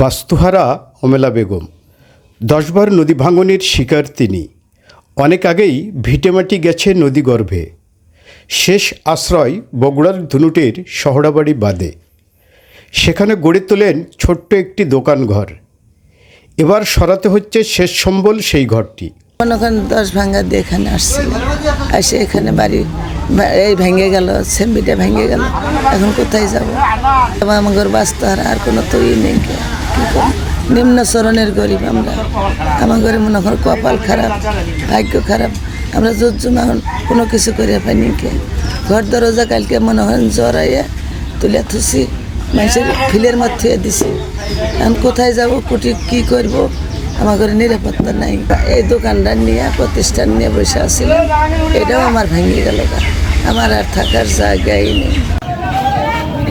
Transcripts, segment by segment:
বাস্তুহারা অমেলা বেগম 10 বার নদী ভাঙনের শিকার তিনি। অনেক আগেই ভিটেমাটি গেছে নদীগর্ভে। শেষ আশ্রয় বগুড়ার ধুনুটের শহরাবাড়ি বাদে। সেখানে গড়ে তোলেন ছোট্ট একটি দোকান ঘর। এবার সরাতে হচ্ছে শেষ সম্বল সেই ঘরটি। ওখানে 10 ভাঙা দিয়ে এখানে আসছিল, এসে এখানে বাড়ি এই ভেঙে গেল, সেম্বিটা ভেঙে গেল। এখন কোথায় যাব? আমার বাঁচতে আর কোনো তৈরি নেই। কী করি? নিম্ন চরণের গরিব আমরা। আমার ঘরে মনে হয় কপাল খারাপ, ভাগ্য খারাপ। আমরা জোর এখন কোনো কিছু করে পাইনি। কে ঘর দরজা কালকে মনে হয় জড়াইয়া তুলে থুসি মানুষের ফিলের মধ্যে দিছি। এখন কোথায় যাব, কুটি কী করবো? আমার ঘরে নিরাপত্তা নাই। এই দোকানটা নিয়ে প্রতিষ্ঠান নিয়ে বসে আসছিলাম, এটাও আমার ভেঙে গেল। আমার আর থাকার জায়গাই নেই।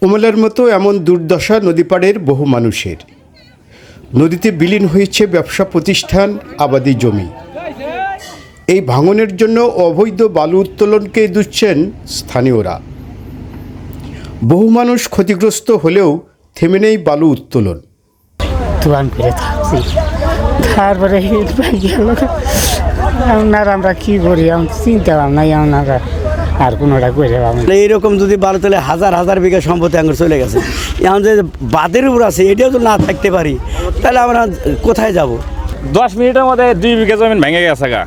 অমেলার মতো এমন দুর্দশা নদীপাড়ের বহু মানুষের। নদীতে বিলীন হয়েছে ব্যবসা প্রতিষ্ঠান, আবাদি জমি। এই ভাঙনের জন্য অবৈধ বালু উত্তোলনকে দুষছেন স্থানীয়রা। বহু মানুষ ক্ষতিগ্রস্ত হলেও থেমে নেই বালু উত্তোলন। দোকান করে থাকছি, তারপরে আমরা কি করি চিন্তা ভাবনা আমরা আর কোনোটা করে এইরকম যদি বালু তোলে হাজার হাজার বিঘা সম্পত্তি আঙুর চলে গেছে। এখন যে বাদের উপর আছে এটাও তো না থাকতে পারি, তাহলে আমরা কোথায় যাব? 10 মিনিটের মধ্যে 2 বিঘা জমি ভেঙে গেছে গা,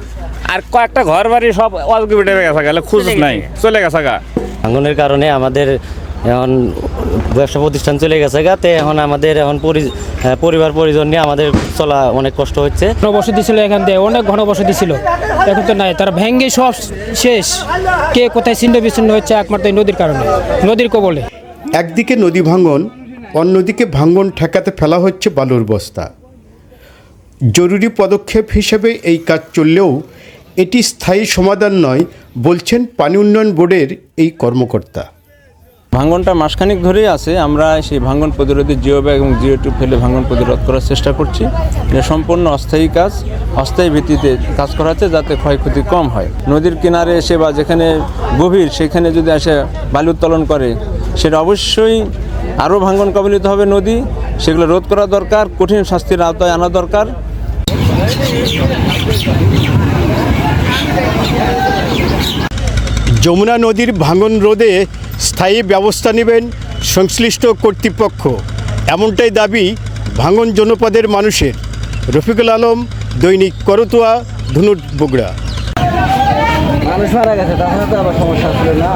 আর কয়েকটা ঘর বাড়ি সব অল্পিটে গেছে গেলে খোঁজ নাই, চলে গেছে গা। ভাঙনের কারণে আমাদের এখন ব্যবসা প্রতিষ্ঠান চলে গেছে গাতে। এখন আমাদের এখন পরিবার পরিজন নিয়ে আমাদের চলা অনেক কষ্ট হচ্ছে। ঘনবসতি ছিল, এখান থেকে অনেক ঘনবসতি ছিল, এখন তো নাই। তারা ভেঙে সব শেষ। কে কোথায় ছিন্ন বিচ্ছিন্ন হচ্ছে একমাত্র নদীর কারণে, নদীর কবলে। একদিকে নদী ভাঙন, অন্যদিকে ভাঙন ঠেকাতে ফেলা হচ্ছে বালুর বস্তা। জরুরি পদক্ষেপ হিসেবে এই কাজ চললেও এটি স্থায়ী সমাধান নয় বলছেন পানি উন্নয়ন বোর্ডের এই কর্মকর্তা। ভাঙনটা মাসখানিক ধরেই আছে। আমরা সেই ভাঙন প্রতিরোধে জিও ব্যাগ এবং জিও টিউব ফেলে ভাঙন প্রতিরোধ করার চেষ্টা করছি। এটা সম্পূর্ণ অস্থায়ী কাজ, অস্থায়ী ভিত্তিতে কাজ করা হচ্ছে যাতে ক্ষয়ক্ষতি কম হয়। নদীর কিনারে এসে বা যেখানে গভীর সেখানে যদি এসে বালু উত্তোলন করে, সেটা অবশ্যই আরও ভাঙন কবলিত হবে নদী। সেগুলো রোধ করা দরকার, কঠিন শাস্তির আওতায় আনা দরকার। যমুনা নদীর ভাঙন রোধে স্থায়ী ব্যবস্থা নেবেন সংশ্লিষ্ট কর্তৃপক্ষ, এমনটাই দাবি ভাঙন জনপদের মানুষের। রফিকুল আলম, দৈনিক করতোয়া, ধুনুট, বগুড়া। মানুষ মারা গেছে, তাহলে তো আবার সমস্যা ছিল না।